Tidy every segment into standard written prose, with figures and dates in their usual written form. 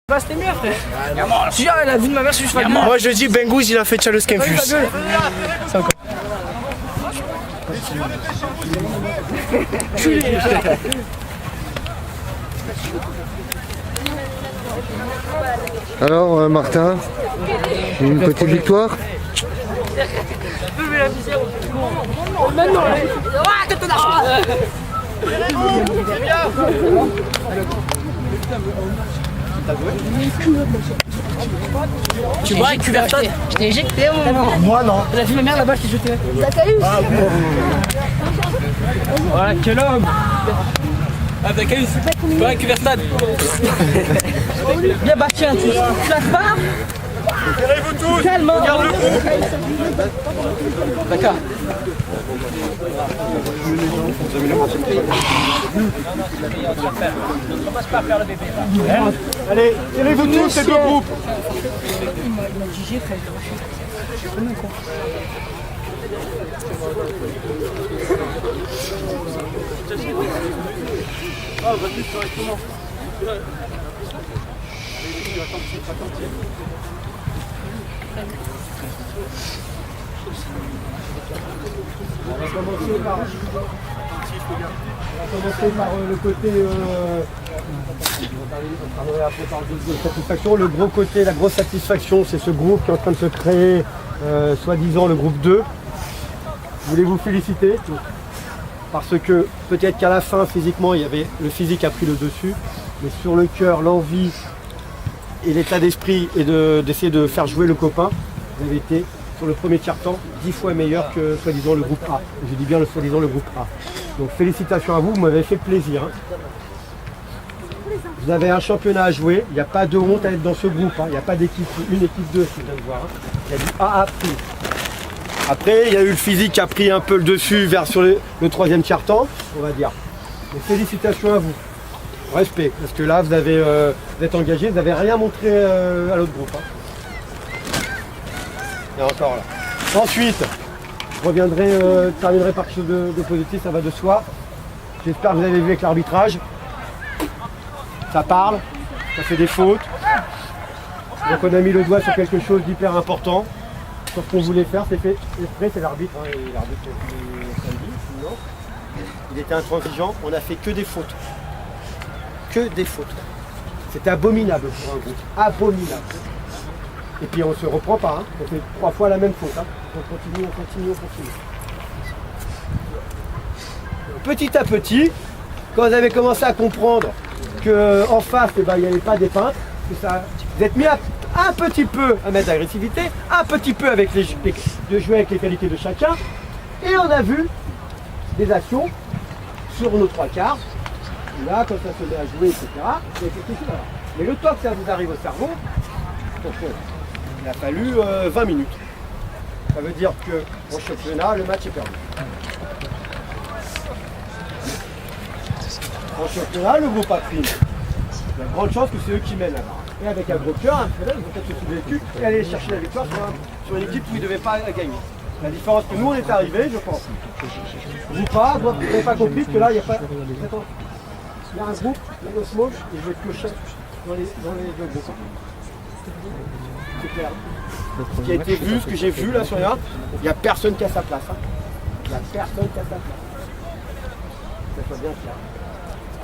Bah c'était mieux frère. Si la vie de ma mère, c'est juste pas. Moi je dis Bengouz il a fait Charles Campus. C'est encore. Alors Martin, une petite victoire? Tu vois avec Cuberton? Je t'ai éjecté Moi non. La vie de ma mère là-bas, je t'ai jeté. Voilà, quel homme! Ah, t'as qu'à eu, voilà, Cuberton! Bien Bastien, tu lâches pas? Serrez-vous tous! Calme, regarde le groupe! D'accord. Allez, serrez-vous tous ces deux groupes. On va commencer par le côté satisfaction. Le gros côté, la grosse satisfaction, c'est ce groupe qui est en train de se créer, soi-disant le groupe 2. Je voulais vous féliciter parce que peut-être qu'à la fin, physiquement, le physique a pris le dessus, mais sur le cœur, l'envie et l'état d'esprit et d'essayer de faire jouer le copain, vous avez été sur le premier tiers-temps 10 fois meilleur que soi-disant le groupe A. Je dis bien le soi-disant le groupe A. Donc félicitations à vous, vous m'avez fait plaisir. Hein. Vous avez un championnat à jouer, il n'y a pas de honte à être dans ce groupe. Hein. Il n'y a pas d'équipe, une équipe 2 si je viens de voir. Hein. Il y a du AA+. Après, il y a eu le physique qui a pris un peu le dessus sur le troisième tiers-temps, on va dire. Donc félicitations à vous. Respect, parce que là vous êtes engagé, vous n'avez rien montré à l'autre groupe. Hein. Et encore là. Ensuite, je terminerai par quelque chose de positif, ça va de soi. J'espère que vous avez vu avec l'arbitrage. Ça parle, ça fait des fautes. Donc on a mis le doigt sur quelque chose d'hyper important. Sur ce qu'on voulait faire, c'est fait. Après c'est l'arbitre, hein, et l'arbitre samedi, non. Il était intransigeant, on a fait que des fautes. Que des fautes. C'était abominable pour un groupe. Abominable. Et puis on se reprend pas, hein. On fait 3 fois la même faute. Hein. On continue. Petit à petit, quand vous avez commencé à comprendre qu'en face, il n'y avait pas des peintres, vous êtes mis un petit peu à mettre d'agressivité, un petit peu de jouer avec les qualités de chacun, et on a vu des actions sur nos 3 quarts. Là, quand ça se met à jouer, etc., il y a quelque chose. Mais le temps que ça vous arrive au cerveau, il a fallu 20 minutes. Ça veut dire qu'en championnat, le match est perdu. En championnat, le groupe a pris. Il y a grande chance que c'est eux qui mènent là-bas. Et avec un gros cœur, un peu là, ils vont peut-être se soulever le cul et aller chercher la victoire sur une équipe où ils ne devaient pas gagner. La différence que nous, on est arrivés, je pense. Vous n'avez pas compris que là, il n'y a pas... Attends. Il y a un groupe, il y a Osmos, et je vais piocher dans les deux groupes. C'est clair. Ce qui a été vu, ce que j'ai vu là sur là, il n'y a personne qui a sa place. Hein. Il n'y a personne qui a sa place. Ça soit bien clair.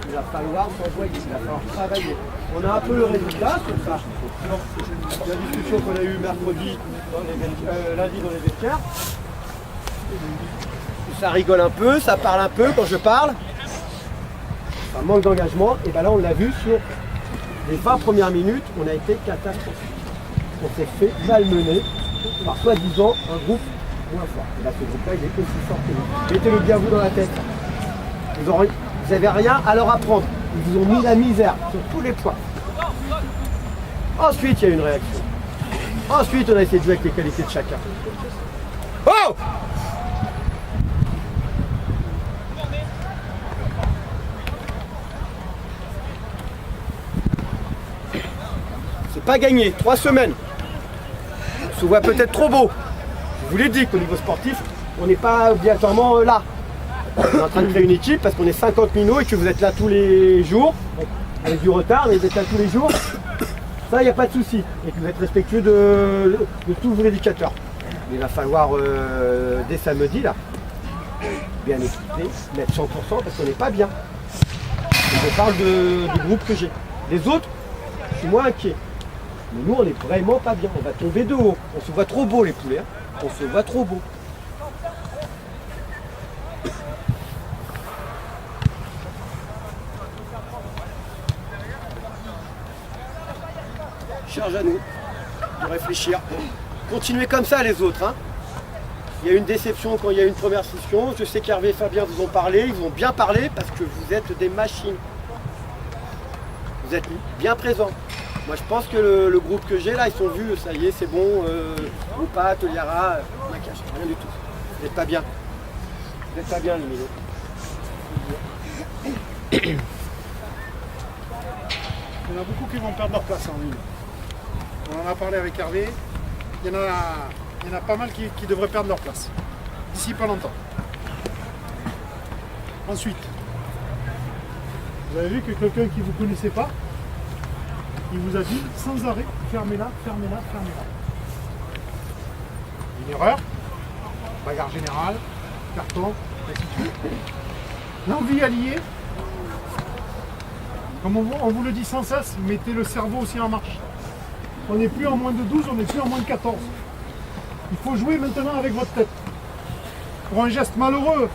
Il va falloir s'envoyer, il va falloir travailler. On a un peu le résultat sur ça. La discussion qu'on a eue mercredi, lundi dans les vestiaires. Ça rigole un peu, ça parle un peu quand je parle. Un manque d'engagement, et bien là on l'a vu sur les 20 premières minutes, on a été catastrophique. On s'est fait malmener par soi-disant un groupe moins fort. Et là ce groupe-là il est aussi fort que nous. Mettez-le bien vous dans la tête. Vous n'avez rien à leur apprendre. Ils vous ont mis la misère sur tous les points. Ensuite il y a eu une réaction. Ensuite on a essayé de jouer avec les qualités de chacun. Oh! Pas gagné, 3 semaines. On se voit peut-être trop beau. Je vous l'ai dit qu'au niveau sportif, on n'est pas obligatoirement là. On est en train de créer une équipe parce qu'on est 50 minots et que vous êtes là tous les jours. Avec du retard, mais vous êtes là tous les jours. Ça, il n'y a pas de souci. Et que vous êtes respectueux de tous vos éducateurs. Il va falloir, dès samedi, là, bien équiper, mettre 100% parce qu'on n'est pas bien. Et je parle du groupe que j'ai. Les autres, je suis moins inquiet. Mais nous, on n'est vraiment pas bien. On va tomber de haut. On se voit trop beau, les poulets. Hein. On se voit trop beau. Charge à nous de réfléchir. Continuez comme ça, les autres. Hein. Il y a eu une déception quand il y a eu une première session. Je sais qu'Hervé et Fabien vous ont parlé. Ils vous ont bien parlé parce que vous êtes des machines. Vous êtes bien présents. Moi, je pense que le groupe que j'ai là, ils sont vus. Ça y est, c'est bon. Oupa, Toliara, Nakash, rien du tout. Vous n'êtes pas bien. Vous n'êtes pas bien, les minous. Il y en a beaucoup qui vont perdre leur place en ligne. On en a parlé avec Hervé. Il y en a pas mal qui devraient perdre leur place. D'ici pas longtemps. Ensuite, vous avez vu que quelqu'un qui ne vous connaissait pas, il vous a dit sans arrêt, fermez-la, fermez-la, fermez-la. Une erreur, bagarre générale, carton, ainsi de suite. L'envie alliée, comme on vous le dit sans cesse, mettez le cerveau aussi en marche. On n'est plus en moins de 12, on n'est plus en moins de 14. Il faut jouer maintenant avec votre tête. Pour un geste malheureux,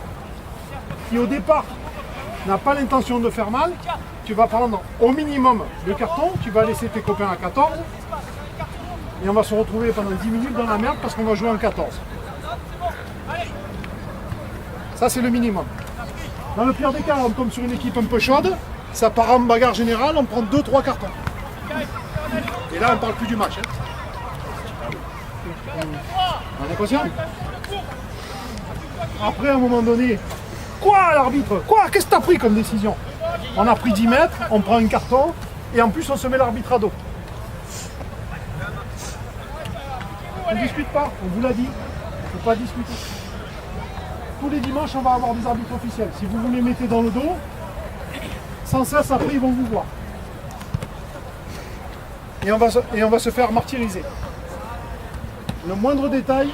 qui au départ n'a pas l'intention de faire mal, tu vas prendre au minimum le carton, tu vas laisser tes copains à 14, et on va se retrouver pendant 10 minutes dans la merde parce qu'on va jouer en 14. Ça, c'est le minimum. Dans le pire des cas, on tombe sur une équipe un peu chaude, ça part en bagarre générale, on prend 2-3 cartons. Et là, on ne parle plus du match. Hein. On est conscient? Après, à un moment donné, quoi l'arbitre? Quoi? Qu'est-ce que tu as pris comme décision? On a pris 10 mètres, on prend un carton, et en plus, on se met l'arbitre à dos. On ne discute pas, on vous l'a dit. Il ne faut pas discuter. Tous les dimanches, on va avoir des arbitres officiels. Si vous vous les mettez dans le dos, sans cesse, après, ils vont vous voir. Et on va se faire martyriser. Le moindre détail,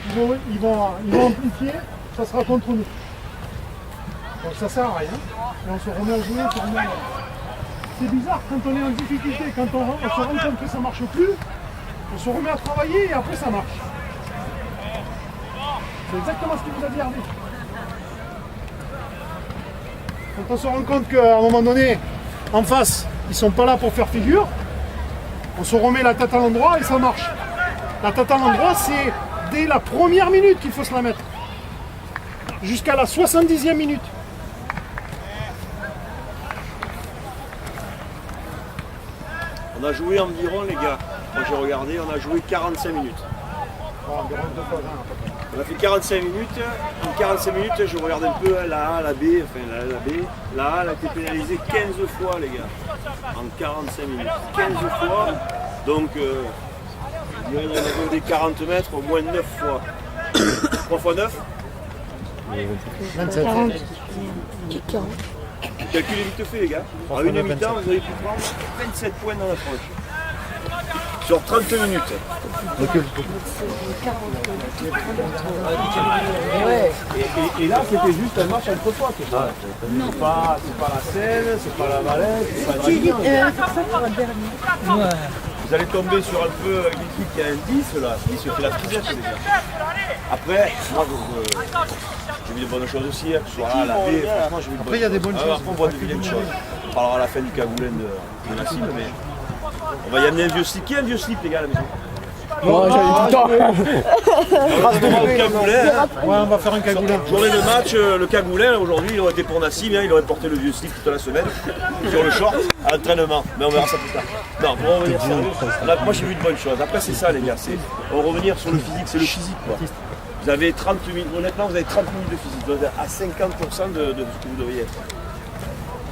ils vont amplifier, ça sera contre nous. Donc ça sert à rien. Et on se remet à jouer, on se remet à... C'est bizarre, quand on est en difficulté, quand on se rend compte que ça ne marche plus, on se remet à travailler et après ça marche. C'est exactement ce qu'il vous a dit Hervé. Quand on se rend compte qu'à un moment donné, en face, ils ne sont pas là pour faire figure, on se remet la tête à l'endroit et ça marche. La tête à l'endroit, c'est dès la première minute qu'il faut se la mettre. Jusqu'à la 70e minute. On a joué environ, les gars, moi j'ai regardé, on a joué 45 minutes. On a fait 45 minutes. En 45 minutes, je regarde un peu la A, la B, enfin la B. La A, elle a été pénalisée 15 fois, les gars. En 45 minutes. 15 fois. Donc, il y en a des 40 mètres, au moins 9 fois. 3 fois 9 27. Calculez vite fait, les gars. En une mi-temps, vous avez pu prendre 27 points dans la tranche. Sur 30 minutes. Et là, c'était juste un match entre toi. C'est pas la Seine, c'est pas la Valette, c'est pas la Ligue 1. Vous allez tomber sur un peu une équipe qui a un 10 là, qui se fait la frisette, les gars. Après, moi j'ai vu de bonnes choses aussi, que ce soit là, la B, franchement j'ai vu de bonnes choses. Après, il y a des bonnes choses. Après, on voit de vilaines choses. On parlera à la fin du cagoulin de Nassim, mais on va y amener un vieux slip. Qui a un vieux slip, les gars, à la maison? Moi, j'avais tout le temps. Au cagoulin. Ouais, on va faire un cagoulin. Journée de match, le cagoulin, aujourd'hui, il aurait été pour Nassim, il aurait porté le vieux slip toute la semaine, sur le short, à l'entraînement. Mais on verra ça plus tard. Non, pour en revenir sérieux, moi j'ai vu de bonnes choses. Après, c'est ça, les gars, on va revenir sur le physique, c'est le physique, quoi. Vous avez 30 minutes, honnêtement, vous avez 30 minutes de physique, vous êtes à 50% de ce que vous devriez être.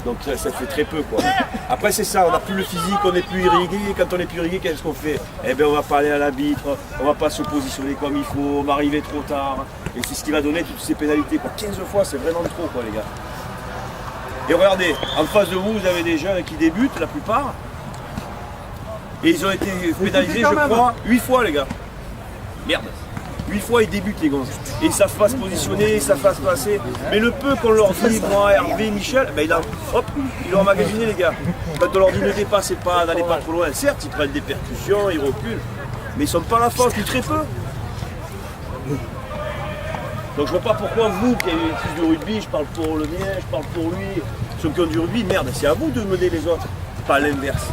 Donc ça fait très peu, quoi. Après, c'est ça, on n'a plus le physique, on n'est plus irrigué. Et quand on n'est plus irrigué, qu'est-ce qu'on fait? Eh bien, on va pas aller à l'arbitre, on va pas se positionner comme il faut, on va arriver trop tard. Et c'est ce qui va donner toutes ces pénalités, quoi. 15 fois, c'est vraiment trop, quoi, les gars. Et regardez, en face de vous, vous avez des jeunes qui débutent, la plupart. Et ils ont été pénalisés, je crois, 8 fois, les gars. Merde. 8 fois ils débutent les gosses. Et ils savent pas se positionner, ils savent pas se passer. Mais le peu qu'on leur dit, moi, Hervé, Michel, ben ils l'ont emmagasiné les gars. Quand on leur dit ne dépassez pas, n'allez pas trop loin, certes ils prennent des percussions, ils reculent, mais ils sont pas à la force, ou très peu. Donc je vois pas pourquoi vous qui avez fils de rugby, je parle pour le mien, je parle pour lui, ceux qui ont du rugby, merde, c'est à vous de mener les autres, pas l'inverse.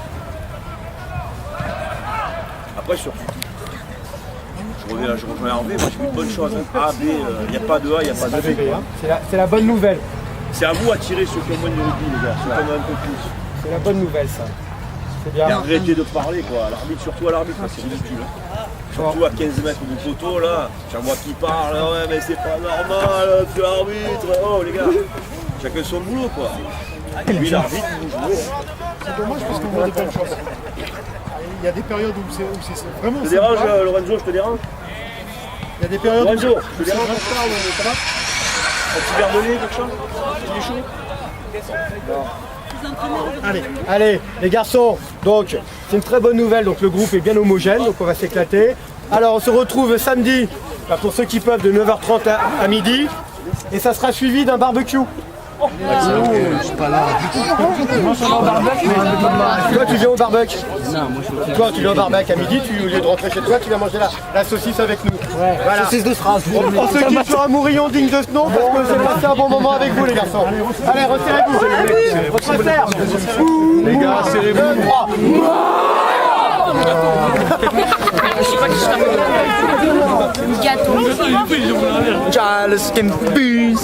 Après surtout. Je rejoins Hervé, moi j'ai vu de bonnes choses. A, B, il n'y a pas de A, il n'y a pas de B. C'est la bonne nouvelle. C'est à vous à tirer ceux qui ont moins de rugby, les gars, ceux qui en ont un peu plus. C'est la bonne nouvelle, ça. C'est bien. Et arrêtez de parler, quoi. L'arbitre, surtout à l'arbitre, c'est ridicule. Surtout à 15 mètres du poteau, là. J'en vois qui parle, ouais, mais c'est pas normal, tu l'arbitre. Oh, les gars, chacun son boulot, quoi. Et puis l'arbitre, il bouge l'eau. C'est dommage parce qu'on voit des bonnes choses. Il y a des périodes où c'est vraiment Je te dérange, Lorenzo, je te dérange? Il y a des périodes Lorenzo, où je te dérange, ça va? Un petit verre de lait, quelque chose? Il est chaud? Allez, les garçons, donc c'est une très bonne nouvelle, donc le groupe est bien homogène, donc on va s'éclater. Alors on se retrouve samedi, pour ceux qui peuvent, de 9h30 à midi, et ça sera suivi d'un barbecue. Je suis pas là du tout. Toi tu viens au barbecue? Toi tu viens au barbecue à midi, au lieu de rentrer chez toi, tu viens manger la saucisse avec nous. Voilà. Saucisse de Strasbourg. On se quitte sur un mourillon digne de ce nom parce que j'ai passé un bon moment avec vous les garçons. Allez, resserrez-vous. On se resserre. Les gars, serrez-vous. 3. Gâteau. Charles Kempus.